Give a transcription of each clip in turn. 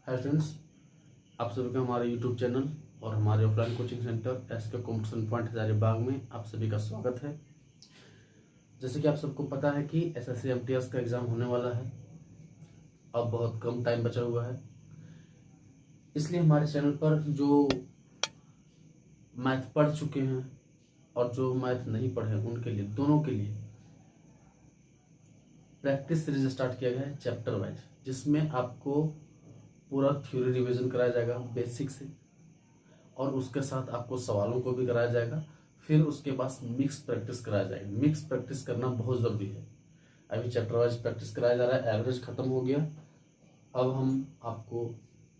Hi friends, आप सभी का हमारे यूट्यूब चैनल और हमारे offline coaching centre SK competition point Hazaribagh में आप सभी का स्वागत है। जैसे कि आप सबको पता है कि एसएससी एमटीएस का एग्ज़ाम होने वाला है। अब बहुत कम टाइम बचा हुआ है, इसलिए हमारे चैनल पर जो मैथ पढ़ चुके हैं और जो मैथ नहीं पढ़े उनके लिए, दोनों के लिए प्रैक्टिस सीरीज स्टार्ट किया गया है चैप्टर वाइज, जिसमें आपको पूरा थ्योरी रिवीजन कराया जाएगा बेसिक से, और उसके साथ आपको सवालों को भी कराया जाएगा। फिर उसके बाद मिक्स प्रैक्टिस कराया जाएगा। मिक्स प्रैक्टिस करना बहुत ज़रूरी है। अभी चैप्टर वाइज प्रैक्टिस कराया जा रहा है, एवरेज खत्म हो गया। अब हम आपको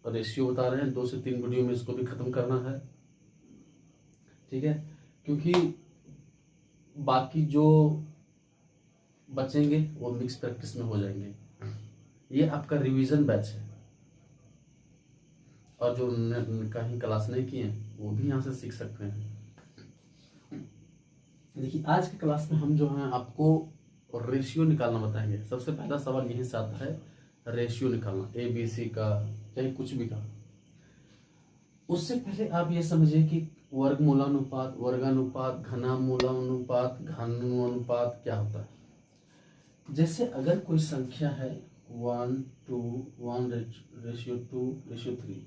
रेशियो बता रहे हैं, 2 से 3 वीडियो में इसको भी खत्म करना है, ठीक है, क्योंकि बाकी जो बचेंगे वो मिक्स प्रैक्टिस में हो जाएंगे। ये आपका रिवीजन बैच है, और जो कहीं क्लास नहीं किए हैं वो भी यहाँ से सीख सकते हैं। देखिए, आज की क्लास में हम जो है आपको रेशियो निकालना बताएंगे। सबसे पहला सवाल यहीं से आता है, रेशियो निकालना, ABC का चाहे कुछ भी का। उससे पहले आप ये समझिए कि वर्गमूलानुपात, वर्गानुपात, घनामूलानुपात, घनानुपात क्या होता है। जैसे अगर कोई संख्या है 1 2 1 रेशियो 2 रेशियो 3,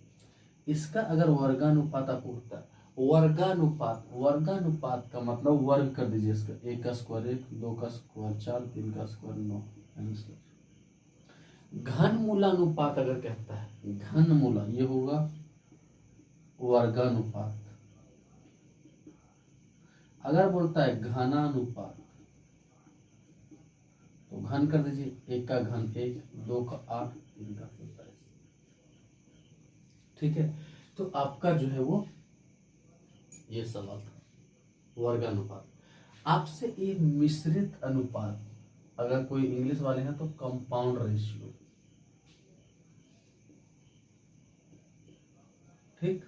इसका अगर वर्गानुपात आपको होता है, वर्गानुपात, वर्गानुपात का मतलब वर्ग कर दीजिए इसका, 1 का स्क्वायर 1, 2 का स्क्वायर 4, 3 का स्क्वायर 9 आंसर। घनमूलानुपात अगर कहता है, घनमूला ये होगा वर्गानुपात। अगर बोलता है घनानुपात तो घन कर दीजिए, 1 का घन 1, 2 का 8, 3 का 27, ठीक है। तो आपका जो है वो ये सवाल था वर्गानुपात। आपसे एक मिश्रित अनुपात, अगर कोई इंग्लिश वाले हैं तो कंपाउंड रेशियो, ठीक,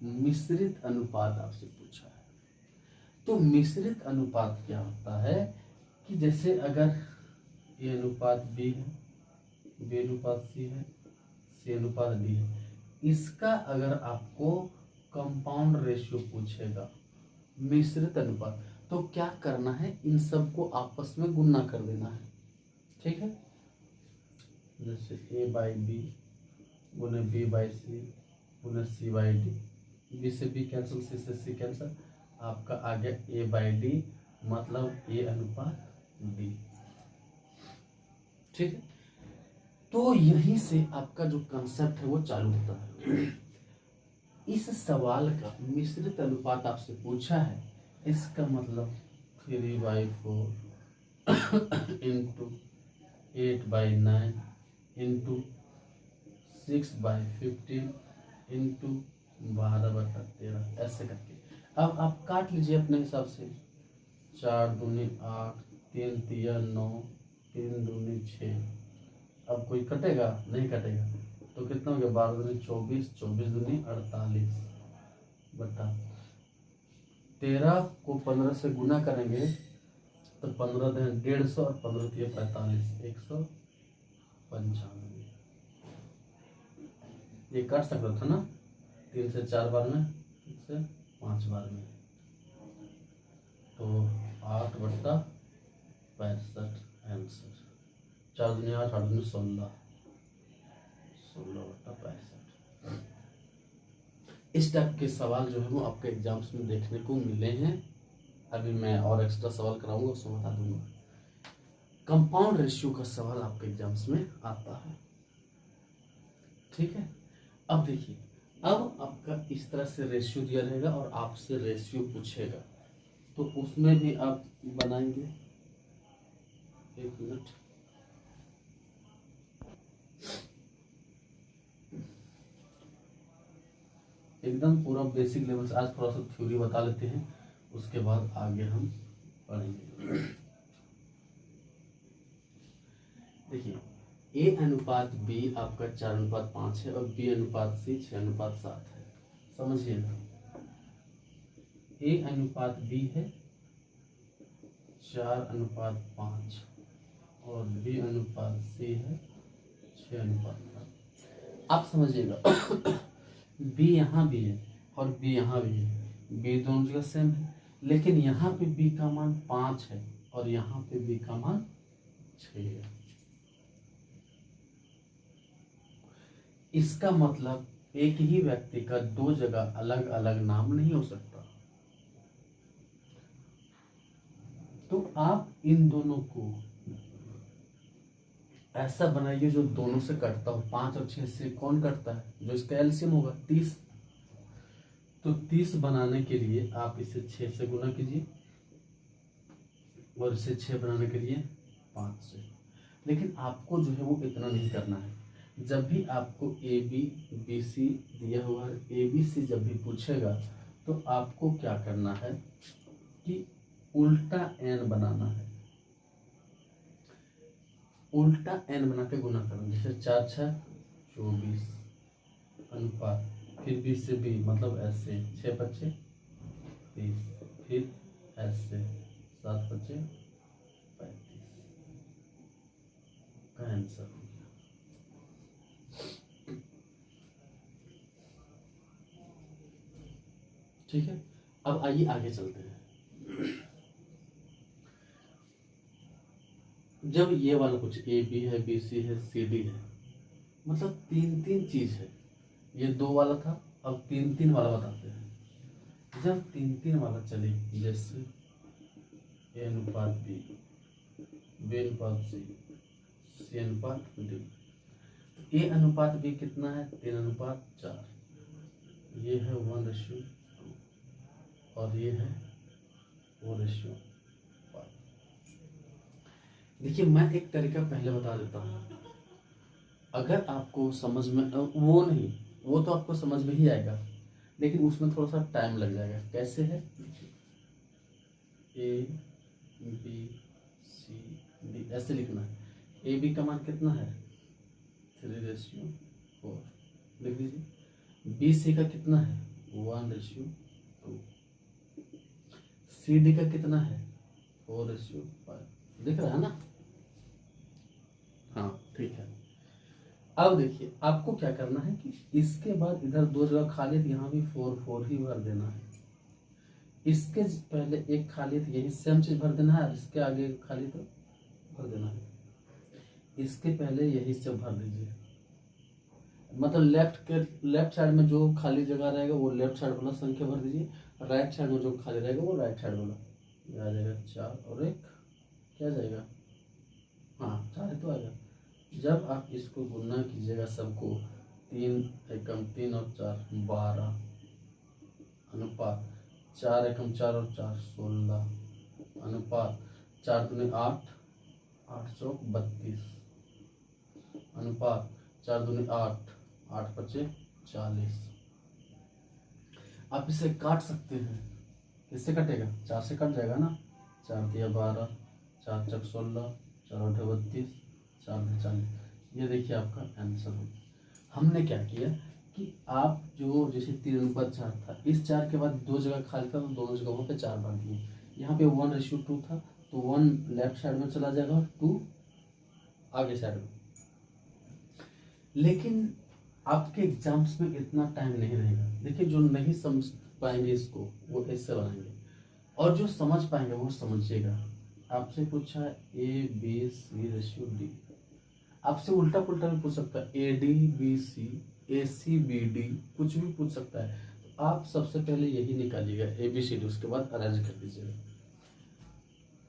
मिश्रित अनुपात आपसे पूछा है। तो मिश्रित अनुपात क्या होता है कि जैसे अगर ए अनुपात बी है, बी अनुपात सी है, सी अनुपात डी है, इसका अगर आपको कंपाउंड रेशियो पूछेगा, मिश्रित अनुपात, तो क्या करना है, इन सबको आपस में गुणा कर देना है, ठीक है। जैसे ए बाई बी गुने बी बाई सी गुने सी बाई डी, बी से बी कैंसिल, सी से सी कैंसिल, आपका आ गया ए बाई डी, मतलब ए अनुपात डी, ठीक है। तो यहीं से आपका जो कंसेप्ट है वो चालू होता है। इस सवाल का मिश्रित अनुपात आपसे पूछा है, इसका मतलब 3/4 इंटू 8/9 इंटू 6/15 इंटू 12/13, ऐसे करके। अब आप काट लीजिए अपने हिसाब से, 4 दूनी 8, 3 तिया 9, 3 दूनी 6। अब कोई कटेगा? नहीं कटेगा। तो कितना हो गया, 12 दूनी 24, 24 दूनी 48 बटा 13 को 15 से गुना करेंगे तो 15 दिन 150 और 15 दिए 45, 195। ये काट सकता था ना, 3 से 4 बार में, 3 से 5 बार में, तो 8/65 आंसर। 4 दूनी 8, 8 दूनी 16, 16/65। इस टाइप के सवाल जो है वो आपके एग्जाम्स में देखने को मिले हैं। अभी मैं और एक्स्ट्रा सवाल कराऊंगा, उसमें बता दूंगा। कंपाउंड रेशियो का सवाल आपके एग्जाम्स में आता है, ठीक है। अब देखिए, अब आपका इस तरह से रेशियो दिया रहेगा और आपसे रेशियो पूछेगा, तो उसमें भी आप बनाएंगे। एक मिनट, एकदम पूरा बेसिक लेवल से आज थोड़ा सा थ्योरी बता लेते हैं, उसके बाद आगे हम पढ़ेंगे। देखिए, ए अनुपात बी आपका 4:5 है और बी अनुपात सी 6:7 है। समझिए, ए अनुपात बी है 4:5 और बी अनुपात सी है 6:7। आप समझिएगा बी यहाँ भी है और बी यहाँ भी है, बी दोनों जगह सेम है, लेकिन यहाँ पे बी का मान 5 है और यहाँ पे बी का मान 6 है। इसका मतलब एक ही व्यक्ति का दो जगह अलग अलग नाम नहीं हो सकता। तो आप इन दोनों को ऐसा बनाइए जो दोनों से कटता हो। 5 और 6 से कौन कटता है? जो इसका एलसीएम होगा 30। तो 30 बनाने के लिए आप इसे 6 से गुना कीजिए और इसे 6 बनाने के लिए 5 से। लेकिन आपको जो है वो इतना नहीं करना है। जब भी आपको ए बी बी सी दिया हुआ है, ए बी सी जब भी पूछेगा तो आपको क्या करना है कि उल्टा एन बनाना है। उल्टा एन बना के गुना करना। जैसे 4 6 24 अनुपात, फिर बी से बी मतलब ऐसे 6 बच्चे 30, फिर ऐसे 7 बच्चे 35 का आंसर हो गया। ठीक है, अब आइए आगे चलते हैं। जब ये वाला कुछ ए बी है, बी सी है, सी डी है, मतलब 3 चीज है। ये 2 वाला था, अब 3 वाला बताते हैं। जब 3 वाला चले, जैसे ए अनुपात बी, बी अनुपात सी, सी अनुपात डी। ए अनुपात बी कितना है? 3:4। ये है 1:2 और ये है 4:5। देखिए, मैं एक तरीका पहले बता देता हूँ। अगर आपको समझ में वो नहीं, वो तो आपको समझ में ही आएगा, लेकिन उसमें थोड़ा सा टाइम लग जाएगा। कैसे है? ए बी सी डी ऐसे लिखना है। ए बी का मान कितना है? 3:4 लिख दीजिए। बी सी का कितना है? 1:2। सी डी का कितना है? 4:5। दिख रहा है ना? हाँ, ठीक है। अब देखिए, आपको क्या करना है कि इसके बाद इधर 2 जगह खाली है, यहाँ भी 4 ही भर देना है। इसके पहले एक खाली है, यही सेम चीज भर देना है। इसके आगे खाली तो भर देना है। इसके पहले यही से भर दीजिए। मतलब लेफ्ट साइड में जो खाली जगह रहेगा वो लेफ्ट साइड वाला संख्या भर दीजिए, राइट साइड में जो खाली रहेगा वो राइट साइड वाला। ये आ जाएगा 4 और 1 क्या जाएगा? हाँ, 4 तो आएगा। जब आप इसको गुना कीजिएगा सबको, 3 एकम 3 और 4 12 अनुपात 4 एकम 4 और 4 16 अनुपात 4 दूनी 8 8 चौक 32 अनुपात 4 दूनी 8 8 पचे 40। आप इसे काट सकते हैं। किससे कटेगा? 4 से कट जाएगा ना। 4 दिया 12, 4 चक 16, 4 8 32, 4 40। ये देखिए आपका आंसर हो गया। हमने क्या किया कि आप जो जैसे 3:4 था, इस 4 के बाद 2 जगह खाली था तो दोनों जगहों पे 4 बांट दिए। यहाँ पे 1:2 था तो 1 लेफ्ट साइड में चला जाएगा और 2 आगे साइड में। लेकिन आपके एग्जाम्स में इतना टाइम नहीं रहेगा। देखिए, जो नहीं समझ पाएंगे इसको वो ऐसे बनाएंगे, और जो समझ पाएंगे वो समझिएगा। आपसे पूछा है A B C ratio D, आपसे उल्टा पुल्टा भी पूछ सकता है, A D B C, A C B D, कुछ भी पूछ सकता है। तो आप सबसे पहले यही निकालिएगा ए बी सी डी, उसके बाद अरेंज कर दीजिएगा।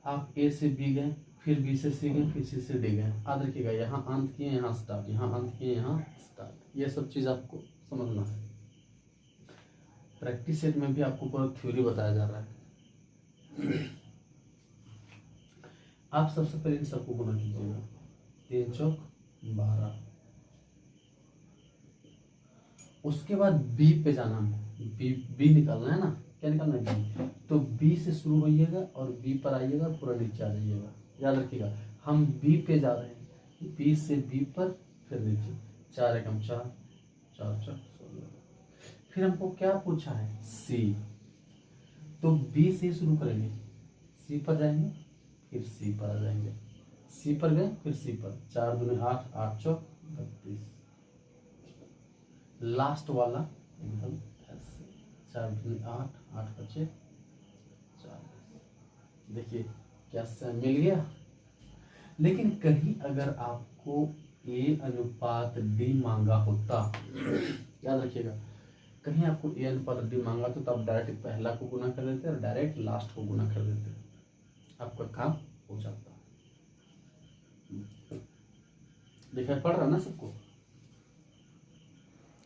आप ए से बी गए, फिर बी से सी गए, फिर सी से डी गए। याद रखिएगा, यहाँ अंत किए, यहाँ स्टार्ट, यहाँ अंत किए, यहाँ स्टार्ट। ये सब चीज़ आपको समझना है। प्रैक्टिस सेट में भी आपको पूरा थ्योरी बताया जा रहा है। आप सबसे पहले इन सबको गुना कीजिएगा। 3 चौक 12। उसके बाद बी पे जाना है। बी निकालना है ना। क्या निकालना है? बी। तो बी से शुरू होइएगा और बी पर आइएगा, पूरा नीचे आ जाइएगा। याद रखिएगा, हम बी पे जा रहे हैं। बी से बी पर फिर नीचे 4 एकम 4, 4 चौक 16। फिर हमको क्या पूछा है? सी। तो बी से शुरू करेंगे, सी पर जाएंगे, फिर सी पर आ जाएंगे। सी पर गए, फिर सी पर। 4 दूनी 8, 8 चौक 32। लास्ट वाला एकदम ऐसे 4 दूनी 8, 8 बचे 4। देखिए क्या सेम मिल गया। लेकिन कहीं अगर आपको ए अनुपात डी मांगा होता, याद रखिएगा, कहीं आपको ए अनुपात डी मांगा तो आप डायरेक्ट पहला को गुना कर देते और डायरेक्ट लास्ट को गुना कर देते, आपका काम हो जाता। दिखाई पड़ रहा ना सबको?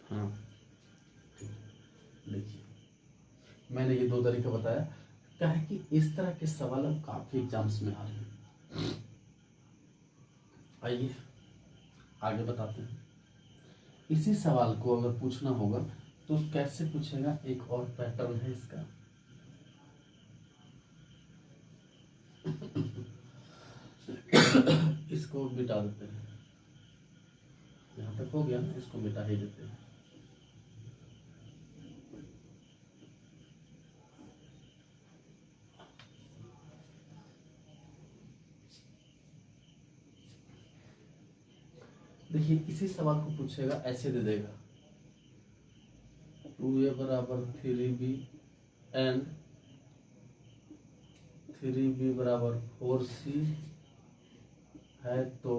हाँ, देखिए मैंने ये 2 तरीका बताया। क्या है कि इस तरह के सवाल अब काफी एग्जाम्स में आ रहे हैं। आइए आगे बताते हैं। इसी सवाल को अगर पूछना होगा तो कैसे पूछेगा, एक और पैटर्न है इसका। इसको मिटा देते हैं, यहाँ तक हो गया ना, इसको मिटा ही देते हैं। देखिए इसी सवाल को पूछेगा, ऐसे दे देगा 2a बराबर 3b एंड 3b बराबर 4c है, तो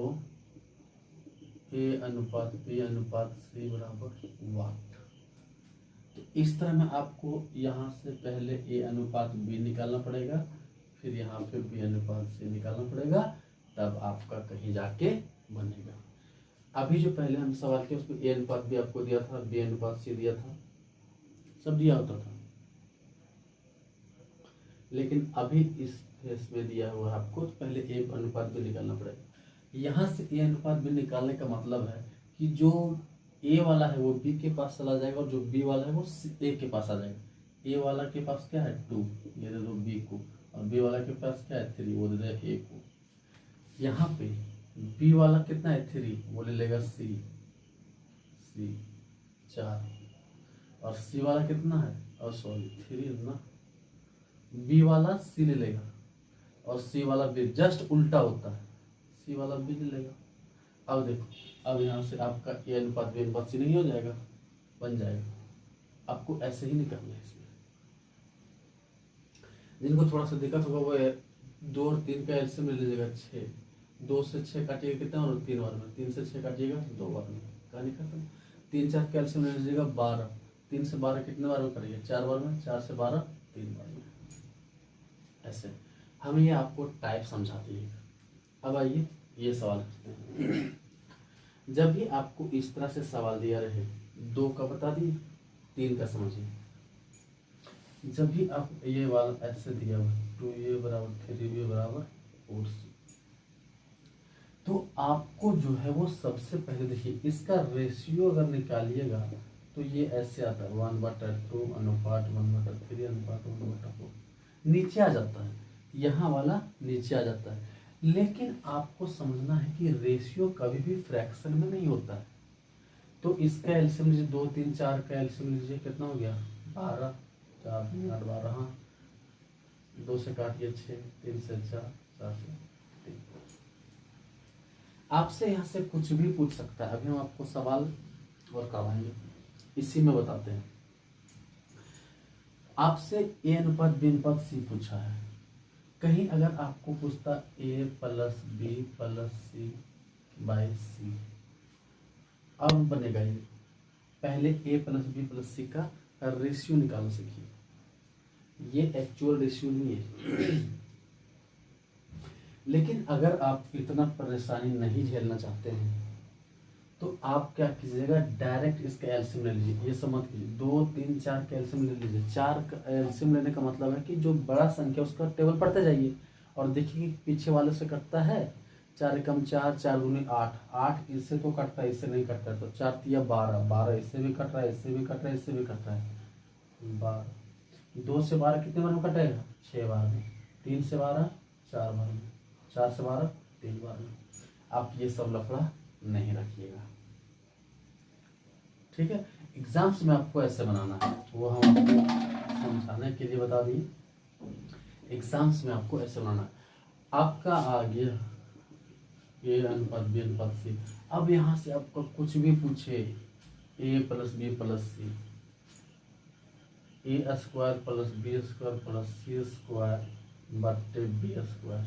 a अनुपात b अनुपात c बराबर वाट। तो इस तरह में आपको यहाँ से पहले a अनुपात b निकालना पड़ेगा, फिर यहाँ पे b अनुपात c निकालना पड़ेगा, तब आपका कहीं जाके बनेगा। अभी जो पहले हम सवाल किया उसमें a अनुपात b आपको दिया था, b अनुपात c दिया था, सब दिया होता था। लेकिन अभी इस फेस में दिया हुआ है आपको, तो पहले a अनुपात b निकालना पड़ेगा। यहाँ से a अनुपात b निकालने का मतलब है कि जो a वाला है वो b के पास चला जाएगा और जो b वाला है वो a के पास आ जाएगा। a वाला के पास क्या है 2, ये दे दो b को, और b वाला के पास क्या है 3, वो दे दे a को। यहाँ पे b वाला कितना है 3, वो ले लेगा c 4, और c वाला कितना है, और सॉरी 3 ना, b वाला c ले लेगा और c वाला b, जस्ट उल्टा होता है, c वाला b ले लेगा। अब देखो, अब यहाँ से आपका a अनुपात b अनुपात c नहीं हो जाएगा, बन जाएगा। आपको ऐसे ही निकालना है इसमें। जिनको थोड़ा सा दिक्कत होगा वो 2 और 3 का एलसीएम ले लीजिएगा 6, 2 से 6 काटिएगा कितना, और 3 बार में, 3 से 6 काटिएगा 2 बार में, कहानी खत्म। 3 4 कैल्शियम ले लीजिएगा 12, 3 से 12 कितने बार में करिए, 4 बार में, 4 से 12 3 बार में। ऐसे हम ये आपको टाइप समझा दिए। अब आइए ये सवाल करते हैं। जब भी आपको इस तरह से सवाल दिया रहे, 2 का बता दिए, 3 का समझिए। जब भी आप ये वाला ऐसे दिया हुआ 2a बराबर 3b बराबर 4c, तो आपको जो है वो सबसे पहले देखिए इसका रेशियो अगर निकालिएगा तो ये ऐसे आता है 1/2 अनुपात 1/3 अनुपात 1/4, नीचे आ जाता है, यहाँ वाला नीचे आ जाता है। लेकिन आपको समझना है कि रेशियो कभी भी फ्रैक्शन में नहीं होता है। तो इसका एलसीएम लीजिए, 2 3 4 का एलसीएम लीजिए, कितना हो गया 12, 4 3 8 12, हाँ 2 से काटिए 6, 3 से 4, 4 से 3। आपसे यहाँ से कुछ भी पूछ सकता है। अभी हम आपको सवाल और करवाएंगे, इसी में बताते हैं। आपसे a अनुपात b अनुपात c पूछा है, कहीं अगर आपको पूछता a plus b plus c by c, अब बनेगा ये, पहले a plus b plus c का रेशियो निकालना सीखिए। ये एक्चुअल रेशियो नहीं है। लेकिन अगर आप इतना परेशानी नहीं झेलना चाहते हैं तो आप क्या कीजिएगा, डायरेक्ट इसका एलसीएम ले लीजिए। ये समझ लीजिए 2 3 4 का एलसीएम ले लीजिए। 4 का एलसीएम लेने का मतलब है कि जो बड़ा संख्या उसका टेबल पढ़ते जाइए और देखिए कि पीछे वाले से कटता है, 4 एकम 4, 4 दूनी 8, 8 इससे तो कटता है, इससे नहीं कटता है, तो 4 तिया 12, 12 इससे भी कट रहा है, इससे भी कट रहा है, इससे भी कट रहा है 12। 2 से 12 कितने बार में कटेगा 6 बार में, 3 से 12 4 बार में, 4 से 12 3 बार में। आप ये सब लफड़ा नहीं रखिएगा, ठीक है। एग्जाम्स में आपको ऐसे बनाना है, वो हम आपको समझाने के लिए बता दिए। एग्जाम्स में आपको ऐसे बनाना है। आपका आ गया a अनुपात b अनुपात c। अब यहाँ से आपको कुछ भी पूछे A plus B plus C, A square plus B square plus C square बट्टे बी स्क्वायर।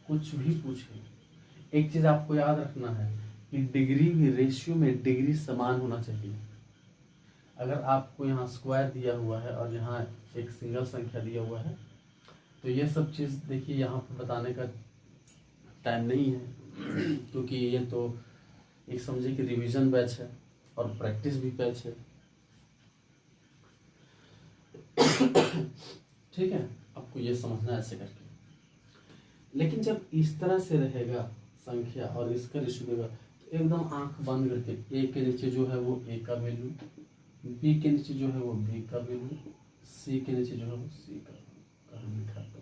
कुछ भी पूछे, एक चीज आपको याद रखना है कि डिग्री भी, रेशियो में डिग्री समान होना चाहिए। अगर आपको यहाँ स्क्वायर दिया हुआ है और यहाँ एक सिंगल संख्या दिया हुआ है, तो ये सब चीज़ देखिए यहाँ पर बताने का टाइम नहीं है, क्योंकि ये तो एक समझिए कि रिवीजन बैच है और प्रैक्टिस भी बैच है। ठीक है, आपको ये समझना है ऐसे करके। लेकिन जब इस तरह से रहेगा संख्या और इसका रेशियो देगा, तो एकदम आंख बंद करके ए के नीचे जो है वो ए का वैल्यू, बी के नीचे जो है वो बी का वैल्यू, सी के नीचे जो है वो सी का। कहानी खत्म,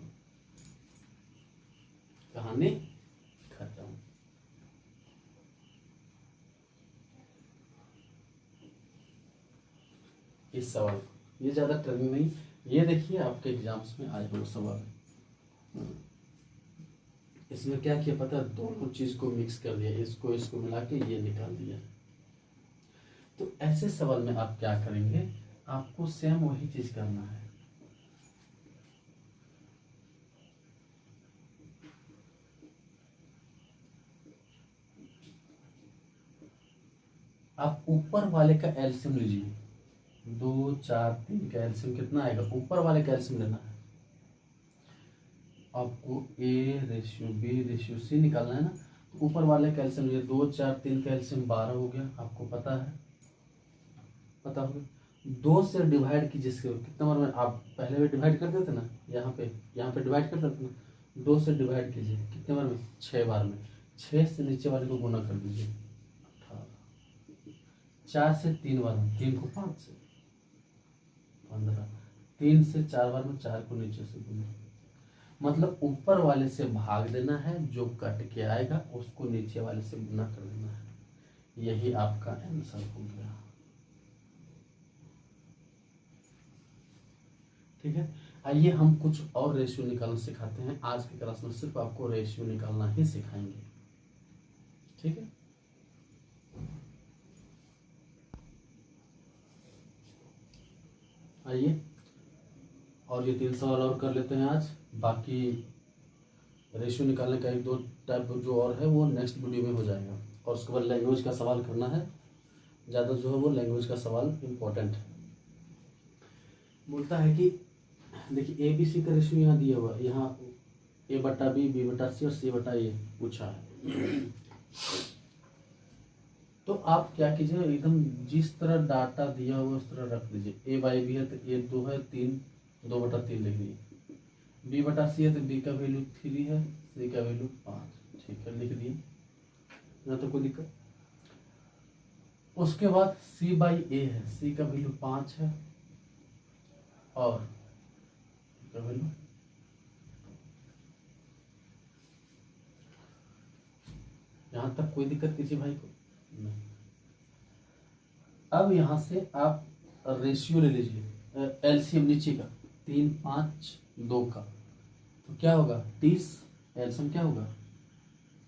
कहानी खत्म। इस सवाल, ये ज्यादा ट्रेनिंग नहीं, ये देखिए आपके एग्जाम्स में आए हुए सवाल। इसमें क्या किया पता है, दोनों चीज को मिक्स कर दिया, इसको मिला के ये निकाल दिया। तो ऐसे सवाल में आप क्या करेंगे, आपको सेम वही चीज करना है। आप ऊपर वाले का एलसीएम लीजिए, 2 4 3 का एलसीएम कितना आएगा, ऊपर वाले का एलसीएम लेना है आपको। A ratio B ratio C निकालना है ना, तो ऊपर वाले का एलसीएम लीजिए। 2 4 3 का एलसीएम 12 हो गया, आपको पता है, पता होगा। 2 से डिवाइड कीजिए, कितना बार में आप पहले भी डिवाइड करते थे ना, यहाँ पे डिवाइड करते थे ना, 2 से डिवाइड कीजिए कितने बार में, 6 बार में। 6 से नीचे वाले को गुना कर दीजिए, 4 से 3 बार में, 3 को 5 से 15, 3 से 4 बार में, 4 को नीचे से गुना। मतलब ऊपर वाले से भाग देना है, जो कट के आएगा उसको नीचे वाले से गुना कर देना है। यही आपका आंसर हो गया। ठीक है, आइए हम कुछ और रेशियो निकालना सिखाते हैं। आज की क्लास में सिर्फ आपको रेशियो निकालना ही सिखाएंगे। ठीक है, आइए और ये 3 सवाल और कर लेते हैं आज। बाकी रेशियो निकालने का 1 2 टाइप जो और है वो नेक्स्ट वीडियो में हो जाएगा। और उसके बाद लैंग्वेज का सवाल करना है, ज़्यादा जो है वो लैंग्वेज का सवाल इम्पोर्टेंट है। बोलता है कि देखिए ए बी सी का रेशियो यहाँ दिया हुआ है, यहाँ ए बटा बी, बी बटा सी और सी बटा ए पूछा है। तो आप क्या कीजिए, एकदम जिस तरह डाटा दिया हुआ उस तरह रख दीजिए। ए बाई बी है तो ए 2 है, 3 2 बटा 3 लिख दिए। बी बटा सी है तो बी का वैल्यू 3 है, सी का वैल्यू 5। ठीक है, लिख दिए, ना तो कोई दिक्कत। उसके बाद सी बाई ए है, सी का वैल्यू 5 है और का वैल्यू, यहां तक कोई दिक्कत किसी भाई को नहीं। अब यहां से आप रेशियो ले लीजिए, एलसीएम नीचे का 3 5 2 का, तो क्या होगा 30। एलसीएम क्या होगा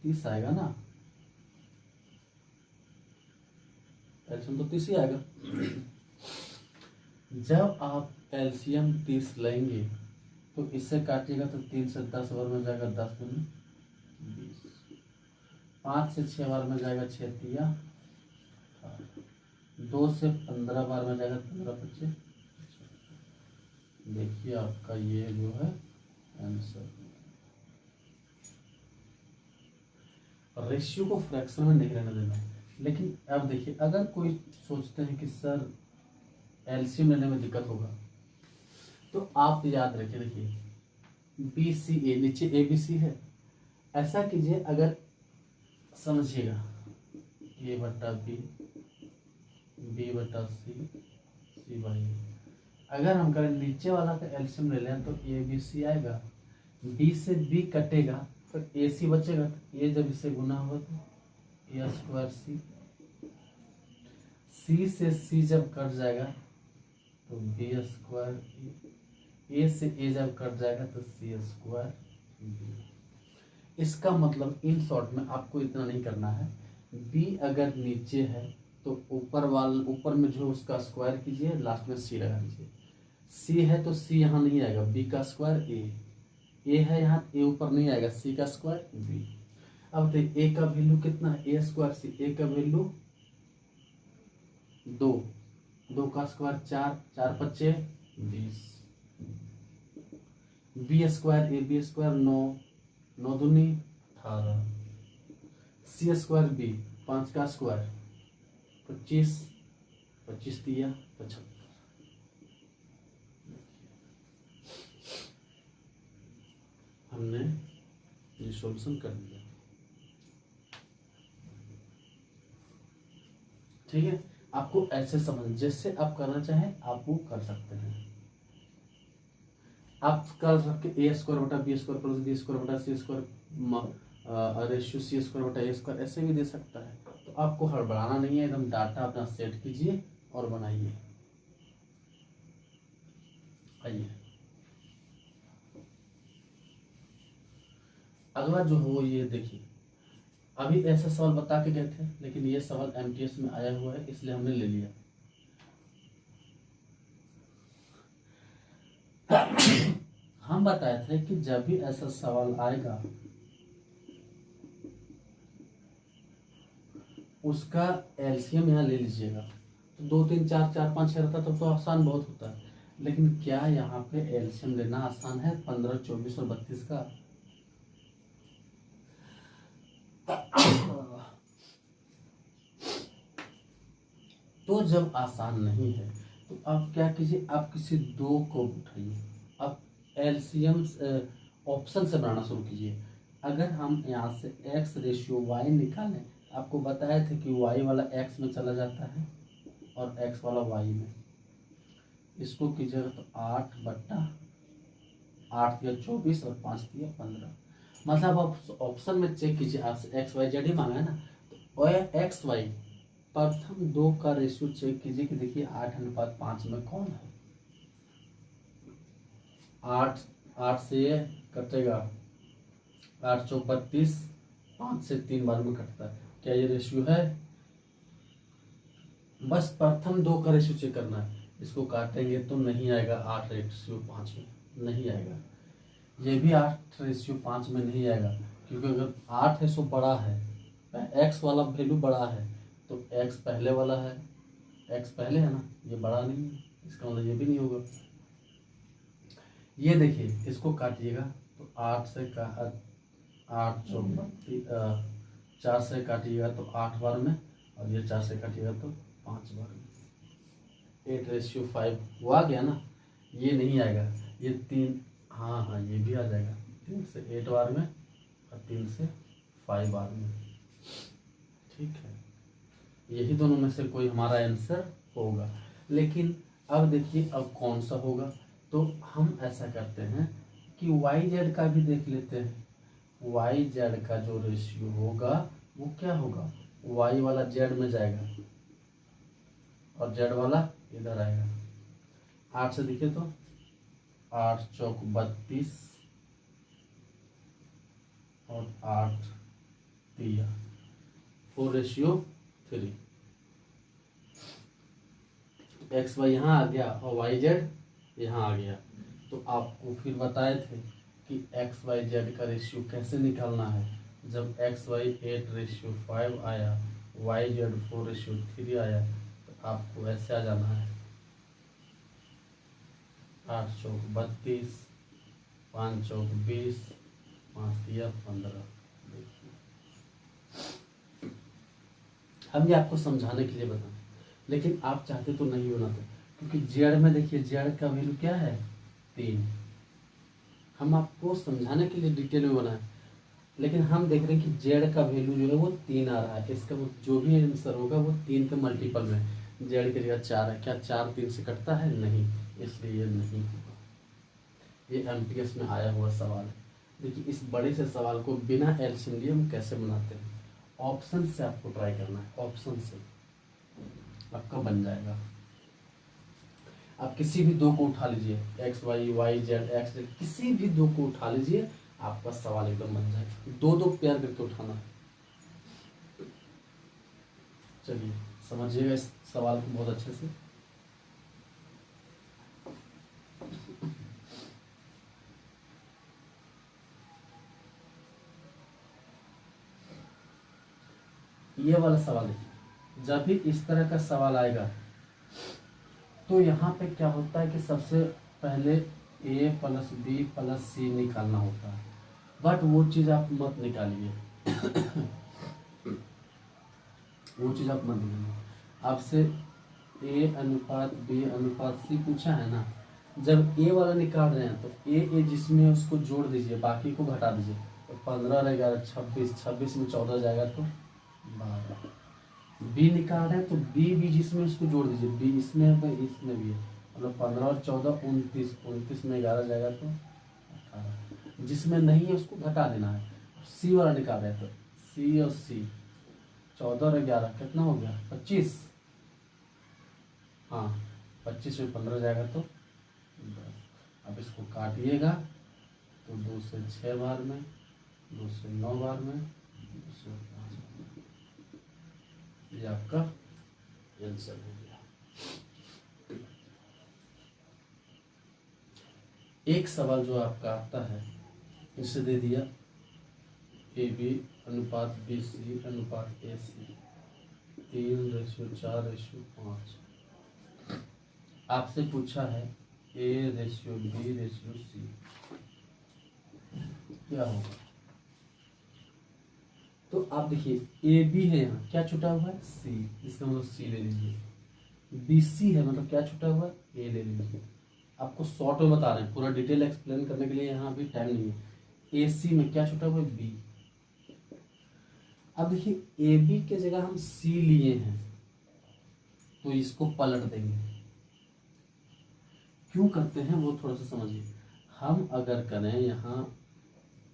30 आएगा ना, एलसीएम तो 30 ही आएगा। जब आप एलसीएम 30 लेंगे तो इससे काटिएगा तो 3 से 10 बार में जाएगा 10 दूनी 20, 5 से 6 बार में जाएगा 6 तिया, 2 से 15 बार में जाएगा 15 25। देखिए आपका ये जो है आंसर। रेशियो को फ्रैक्शन में नहीं रहने देना। लेकिन अब देखिए, अगर कोई सोचते हैं कि सर एलसीएम लेने में दिक्कत होगा, तो आप याद रखिए, देखिए बी सी ए, नीचे ए बी सी है। ऐसा कीजिए, अगर समझिएगा ए बटा बी, बी बटा सी, सी बाई ए। अगर हम करें नीचे वाला का एलसीएम ले लें तो ए बी सी आएगा, बी से बी कटेगा तो ए सी बचेगा, तो ए जब इससे गुना होगा तो ए स्क्वायर सी, सी से सी जब कट जाएगा तो बी स्क्वायर, ए से ए जब कट जाएगा तो सी स्क्वायर बी। इसका मतलब इन शॉर्ट में आपको इतना नहीं करना है, बी अगर नीचे है तो ऊपर में जो उसका स्क्वायर कीजिए, लास्ट में सी लगा दीजिए। सी है तो सी यहाँ नहीं आएगा, बी का स्क्वायर ए है यहाँ, ए ऊपर नहीं आएगा, सी का स्क्वायर बी। अब देखिए ए का वैल्यू कितना है, ए स्क्वायर सी, ए का वैल्यू 2, 2 का square 4, 4 5 20, B square A B square 9, 9 दूनी 18, सी स्क्वायर बी 5 का स्क्वायर 25, 25 दिया 75। हमने ये सॉल्यूशन कर दिया। ठीक है, आपको ऐसे समझ, जैसे आप करना चाहें आप वो कर सकते हैं। आप कर सकते ए स्क्वायर बटा B square plus B square बटा C square ratio C square बटा ए स्क्वायर ऐसे भी दे सकता है। तो आपको हड़बड़ाना नहीं है, एकदम डाटा अपना सेट कीजिए और बनाइए। आइए अगला जो हो ये देखिए, अभी ऐसा सवाल बता के गए थे लेकिन ये सवाल एमटीएस में आया हुआ है इसलिए हमने ले लिया। हम बताए थे कि जब भी ऐसा सवाल आएगा उसका एलसीएम यहाँ ले लीजिएगा। तो 2 3 4 4 5 6 रहता तब तो आसान बहुत होता है, लेकिन क्या यहाँ पे एलसीएम लेना आसान है 15 24 और 32 का? तो जब आसान नहीं है तो आप क्या कीजिए, आप किसी दो को उठाइए, आप एलसीएम ऑप्शन से बनाना शुरू कीजिए। अगर हम यहाँ से x रेशियो y निकालें, आपको बताया थे कि y वाला x में चला जाता है और x वाला y में, इसको कीजिएगा तो 8 बट्टा 8 दिया 24 और 5 दिया 15। मतलब आप ऑप्शन में चेक कीजिए, आपसे एक्स वाई जेड ही मांगा है ना, तो एक्स वाई प्रथम 2 का रेशियो चेक कीजिए कि देखिए 8:5 में कौन है। 8 से ये कटेगा, 8 चौक 32, 5 से 3 बार में कटता है। क्या ये रेशियो है? बस प्रथम 2 का रेशियो चेक करना है। इसको काटेंगे तो नहीं आएगा 8:5 में, नहीं आएगा। ये भी 8:5 में नहीं आएगा, क्योंकि अगर 8 है सो बड़ा है, एक्स वाला वैल्यू बड़ा है तो एक्स पहले वाला है, एक्स पहले है ना, ये बड़ा नहीं है, इसका मतलब ये भी नहीं होगा। ये देखिए इसको काटिएगा तो 8 से 8 चौक 4 से काटिएगा तो 8 बार में, और ये 4 से काटिएगा तो 5 बार में। 8:5 वो आ गया ना, ये नहीं आएगा। ये 3, हाँ ये भी आ जाएगा, 3 से 8 बार में और 3 से 5 बार में। ठीक है, यही दोनों में से कोई हमारा आंसर होगा। लेकिन अब देखिए अब कौन सा होगा, तो हम ऐसा करते हैं कि वाई जेड का भी देख लेते हैं। वाई जेड का जो रेशियो होगा वो क्या होगा, वाई वाला जेड में जाएगा और जेड वाला इधर आएगा। 8 से देखिए तो 8 चौक 32 और 8 दिया 4:3। एक्स वाई यहाँ आ गया और वाई जेड यहाँ आ गया। तो आपको फिर बताए थे कि एक्स वाई जेड का रेशियो कैसे निकालना है। जब एक्स वाई 8:5 आया, वाई जेड 4:3 आया, तो आपको ऐसे आ जाना है 8 चौक 32, 5 चौक 20, 5 दिया 15। हम ये आपको समझाने के लिए बताएं, लेकिन आप चाहते तो नहीं बनाते, क्योंकि जेड में देखिए जेड का वैल्यू क्या है 3। हम आपको समझाने के लिए डिटेल में बनाए, लेकिन हम देख रहे हैं कि जेड का वैल्यू जो है वो 3 आ रहा है। इसका जो भी आंसर होगा वो 3 के मल्टीपल में, जेड की जगह 4 है। क्या 4 3 से कटता है? नहीं, इसलिए ये नहीं होगा। ये एमटीएस में आया हुआ सवाल है। देखिए इस बड़े से सवाल को बिना एलसीएम लिए हम कैसे बनाते हैं। ऑप्शन से आपको ट्राई करना है, ऑप्शन से आपका बन जाएगा। आप किसी भी दो को उठा लीजिए, X Y Y Z X Z, किसी भी दो को उठा लीजिए, आपका सवाल एकदम बन जाएगा। 2 2 पेयर करके उठाना है। चलिए समझिएगा इस सवाल को बहुत अच्छे से। ये वाला सवाल देखिए, जब भी इस तरह का सवाल आएगा तो यहाँ पे क्या होता है कि सबसे पहले a प्लस बी प्लस सी निकालना होता है, बट वो चीज़ आप मत निकालिए। वो चीज़ आप मत निकालिए। आपसे a अनुपात b अनुपात c पूछा है ना, जब a वाला निकाल रहे हैं तो a जिसमें उसको जोड़ दीजिए, बाकी को घटा दीजिए, तो 15 रहेगा, 26, 26 में 14 जाएगा तो 12। बी निकाल रहे हैं तो बी जिसमें उसको जोड़ दीजिए, बी इसमें है तो इसमें भी है, मतलब 15 और 14 29, 29 में 11 जाएगा तो 18। जिसमें नहीं है उसको घटा देना है। सी वाला निकाल रहे हैं तो सी और सी 14 और 11 कितना हो गया 25। हाँ 25 में 15 जाएगा तो 10। अब इसको काटिएगा तो 2 से 6 बार में, 2 से 9 बार में, 2 से 5 बार में, ये आपका आंसर हो गया। एक सवाल जो आपका आता है, इसे दे दिया ए बी अनुपात बी सी अनुपात ए सी 3:4:5। आपसे पूछा है A/B/C, क्या होगा? तो आप देखिए ए बी है, यहाँ क्या छुटा हुआ है सी, इसका मतलब सी ले लीजिए। बी सी है मतलब क्या छुटा हुआ है ए ले लीजिए। आपको शॉर्ट में बता रहे हैं, पूरा डिटेल एक्सप्लेन करने के लिए यहाँ भी टाइम नहीं है। ए सी में क्या छुटा हुआ है बी। अब देखिए ए बी के जगह हम सी लिए हैं तो इसको पलट देंगे। क्यों करते हैं वो थोड़ा सा समझिए। हम अगर करें यहाँ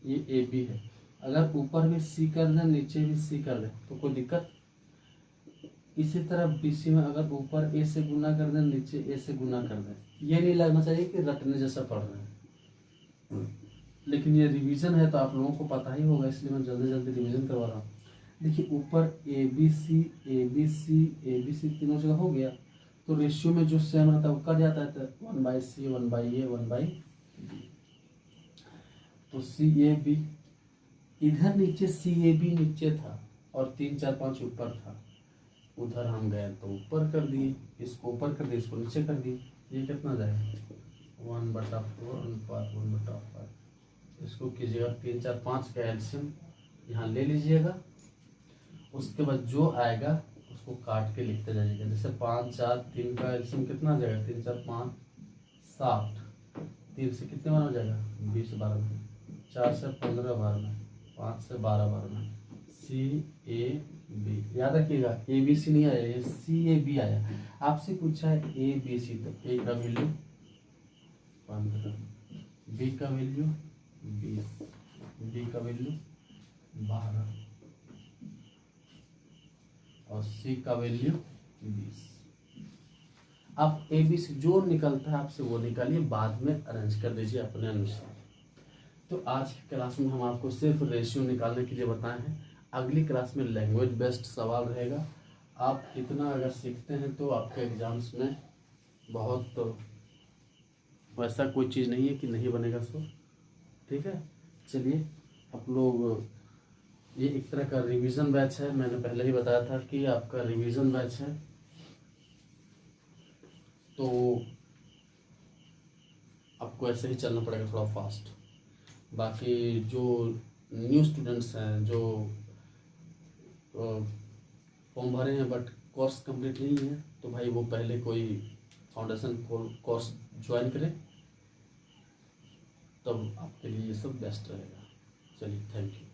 ये ए बी है, अगर ऊपर भी सी कर दें नीचे भी सी कर दें तो कोई दिक्कत। इसी तरह बी सी में अगर ऊपर ए से गुना कर दें नीचे ए से गुना कर दें, ये नहीं लगना चाहिए कि रटने जैसा पढ़ रहे हैं, लेकिन ये रिवीजन है तो आप लोगों को पता ही होगा, इसलिए मैं जल्दी जल्दी रिवीजन करवा रहा हूँ। देखिए ऊपर ए बी सी तीनों जगह हो गया, तो रेशियो में जो सेम रहता है वो कट जाता है, तो 1/C 1/A 1/B। तो CAB इधर नीचे CAB नीचे था और 3 4 5 ऊपर था, उधर हम गए तो ऊपर कर दिए, इसको ऊपर कर दिए, इसको नीचे कर दिए। ये कितना जाएगा 1/4 अनुपात 1/5। इसको कीजिएगा 3 4 5 का एल्शियम यहाँ ले लीजिएगा। उसके बाद जो आएगा उसको काट के लिखते जाइएगा। जैसे 5 4 3 का एल्शियम कितना आ जाएगा 3 4 5 60। 3 से कितने बार हो जाएगा 20 12 में, 4 से 15 बार में, 5 से 12 बार में। CAB याद रखिएगा, ABC नहीं आया, ये CAB आया। आपसे पूछा है ABC तो A का वैल्यू 15, B का वैल्यू 20, D का वैल्यू 12 और C का वैल्यू 20। आप ABC जो निकलता है आपसे वो निकालिए, बाद में अरेंज कर दीजिए अपने अनुसार। तो आज की क्लास में हम आपको सिर्फ रेशियो निकालने के लिए बताए हैं। अगली क्लास में लैंग्वेज बेस्ड सवाल रहेगा। आप इतना अगर सीखते हैं तो आपके एग्जाम्स में बहुत वैसा कोई चीज़ नहीं है कि नहीं बनेगा सो। ठीक है, चलिए आप लोग, ये एक तरह का रिवीजन बैच है, मैंने पहले ही बताया था कि आपका रिवीजन बैच है, तो आपको ऐसे ही चलना पड़ेगा थोड़ा फास्ट। बाकी जो न्यू स्टूडेंट्स हैं जो फॉर्म भरे हैं बट कोर्स कंप्लीट नहीं है, तो भाई वो पहले कोई फाउंडेशन कोर्स ज्वाइन करें, तब आपके लिए ये सब बेस्ट रहेगा। चलिए थैंक यू।